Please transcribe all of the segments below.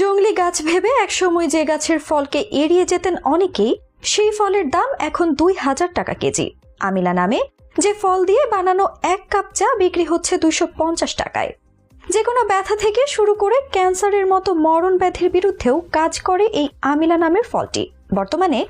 জংলি গাছ ভেবে একসময় যে গাছের ফলকে এড়িয়ে যেতেন অনেকেই, সেই ফলের দাম এখন 2000 টাকা কেজি। আমিলা নামে যে ফল দিয়ে বানানো 1 কাপ চা বিক্রি হচ্ছে 250 টাকায়। যে কোনো ব্যথা থেকে শুরু করে ক্যান্সারের মতো মরণ ব্যাধির বিরুদ্ধেও কাজ করে এই আমিলা নামের ফলটি। বর্তমানে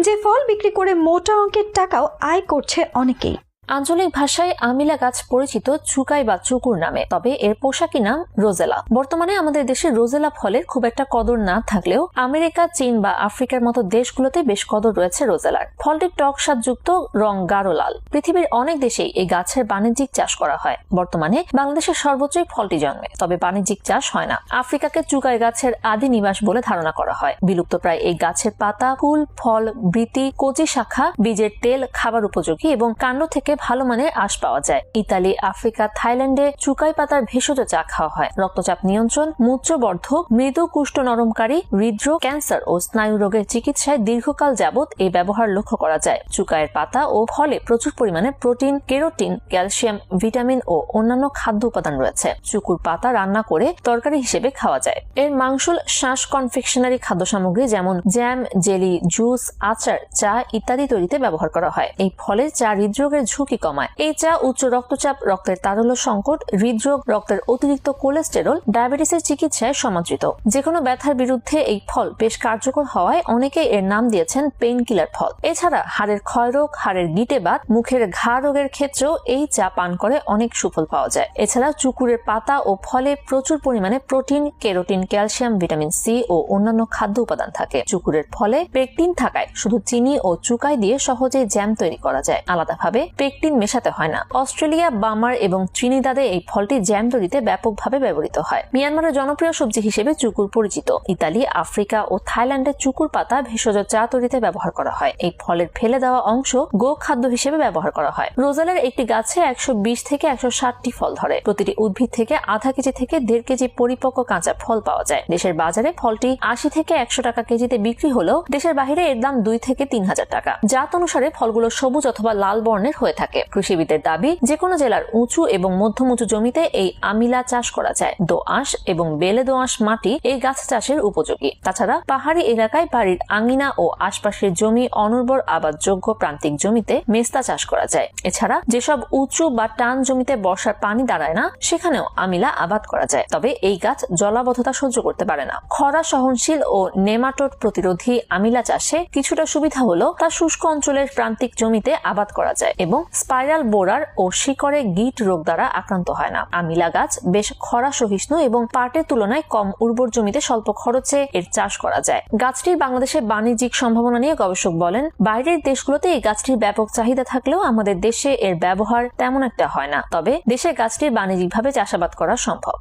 যে ফল বিক্রি করে মোটা অঙ্কের টাকাও আয় করছে অনেকেই। আঞ্চলিক ভাষায় আমিলা গাছ পরিচিত চুকাই বা চুকুর নামে, তবে এর পোশাকি নাম রোজেলা। বর্তমানে আমাদের দেশে রোজেলা ফলের খুব একটা কদর না থাকলেও আমেরিকা, চীন বা আফ্রিকার মতো দেশগুলোতে বেশ কদর রয়েছে রোজেলার। ফলটির টক স্বাদযুক্ত, রং গাঢ় লাল। পৃথিবীর অনেক দেশেই এই গাছের বাণিজ্যিক চাষ করা হয়। বর্তমানে বাংলাদেশের সর্বোচ্চই ফলটি জন্মে, তবে বাণিজ্যিক চাষ হয় না। আফ্রিকাকে চুকাই গাছের আদি নিবাস বলে ধারণা করা হয়। বিলুপ্ত প্রায় এই গাছের পাতা, ফুল, ফল, বৃতি, কচি শাখা, বীজের তেল খাবার উপযোগী এবং কাণ্ড থেকে ভালো মানের আঁশ পাওয়া যায়। ইতালি, আফ্রিকা, থাইল্যান্ডে চুকাই পাতার ভেষজ চা খাওয়া হয়। রক্তচাপ নিয়ন্ত্রণ, মূত্রবর্ধক, মৃদু কুষ্ঠ নরমকারী, হৃদরোগ, ক্যান্সার ও স্নায়ু রোগের চিকিৎসায় দীর্ঘকাল যাবৎ এই ব্যবহার লক্ষ্য করা যায়। চুকাইয়ের পাতা ও ফলে প্রচুর পরিমাণে প্রোটিন, কেরোটিন, ক্যালসিয়াম, ভিটামিন ও অন্যান্য খাদ্য উপাদান রয়েছে। চুকুর পাতা রান্না করে তরকারি হিসেবে খাওয়া যায়। এর মাংসল শ্বাস কনফেকশনারি খাদ্য সামগ্রী যেমন জ্যাম, জেলি, জুস, আচার, চা ইত্যাদি তৈরিতে ব্যবহার করা হয়। এই ফলের চা হৃদরোগের ঝুঁকি কমায়। এই চা উচ্চ রক্তচাপ, রক্তের তারল্য সংকট, হৃদরোগ, রক্তের অতিরিক্ত কোলেস্টেরল, ডায়াবেটিসের চিকিৎসায় সমাদৃত। যে কোনো ব্যথার বিরুদ্ধে এই ফল বেশ কার্যকর হওয়ায় অনেকে এর নাম দিয়েছেন পেইন কিলার ফল। এছাড়া হাড়ের ক্ষয়রোগ, হাড়ের গিঁটেবাত, মুখের ঘা রোগের ক্ষেত্রেও এই চা পান করে অনেক সুফল পাওয়া যায়। এছাড়া চুকুরের পাতা ও ফলে প্রচুর পরিমাণে protein, carotene, calcium, vitamin C ও অন্যান্য খাদ্য উপাদান থাকে। চুকুরের ফলে পেকটিন থাকায় শুধু চিনি ও চুকাই দিয়ে সহজেই জ্যাম তৈরি করা যায়। আলাদাভাবে পেকটিন মেশাতে হয় না। অস্ট্রেলিয়া, বার্মার এবং ত্রিনিদাদে এই ফলটি জ্যাম তৈরিতে ব্যাপকভাবে ব্যবহৃত হয়। মিয়ানমারের জনপ্রিয় সবজি হিসেবে চুকুর পরিচিত। ইতালি, আফ্রিকা ও থাইল্যান্ডে চুকুর পাতা ভেষজ চা তৈরিতে ব্যবহার করা হয়। এই ফলের ফেলে দেওয়া অংশ গো খাদ্য হিসেবে ব্যবহার করা হয়। রোজেলার একটি গাছে 120 থেকে 160টি ফল ধরে। প্রতিটি উদ্ভিদ থেকে আধা কেজি থেকে 1.5 কেজি পরিপক্ক কাঁচা ফল পাওয়া যায়। দেশের বাজারে ফলটি 80 থেকে 100 টাকা কেজিতে বিক্রি হলেও দেশের বাইরে এর দাম 2 থেকে 3000 টাকা। জাত অনুসারে ফলগুলো সবুজ অথবা লাল বর্ণের হয়ে থাকে। কৃষিবিদদের দাবি, যে কোনো জেলার উঁচু এবং মধ্যম উঁচু জমিতে এই আমিলা চাষ করা যায়। দোআঁশ এবং বেলে দোআঁশ মাটি এই গাছ চাষের উপযোগী। তাছাড়া পাহাড়ি এলাকায় বাড়ির আঙিনা ও আশপাশের জমি অনুর্বর আবাদযোগ্য প্রান্তিক জমিতে মেস্তা চাষ করা যায়। এছাড়া যেসব উঁচু বা টান জমিতে বর্ষার পানি দাঁড়ায় না, সেখানেও আমিলা আবাদ করা যায়। তবে এই গাছ জলাবদ্ধতা সহ্য করতে পারে না। খরা সহনশীল ও নেমাটোড প্রতিরোধী আমিলা চাষে কিছুটা সুবিধা হলো তা শুষ্ক অঞ্চলের প্রান্তিক জমিতে আবাদ করা যায় এবং স্পাইরাল বোরার ও শিকড়ে গিট রোগ দ্বারা আক্রান্ত হয় না। আমিলা গাছ বেশ খরা সহিষ্ণু এবং পাটের তুলনায় কম উর্বর জমিতে স্বল্প খরচে এর চাষ করা যায়। গাছটির বাংলাদেশে বাণিজ্যিক সম্ভাবনা নিয়ে গবেষক বলেন, বাইরের দেশগুলোতে এই গাছটির ব্যাপক চাহিদা থাকলেও আমাদের দেশে এর ব্যবহার তেমন একটা হয় না। তবে দেশে গাছটির বাণিজ্যিকভাবে চাষাবাদ করা সম্ভব।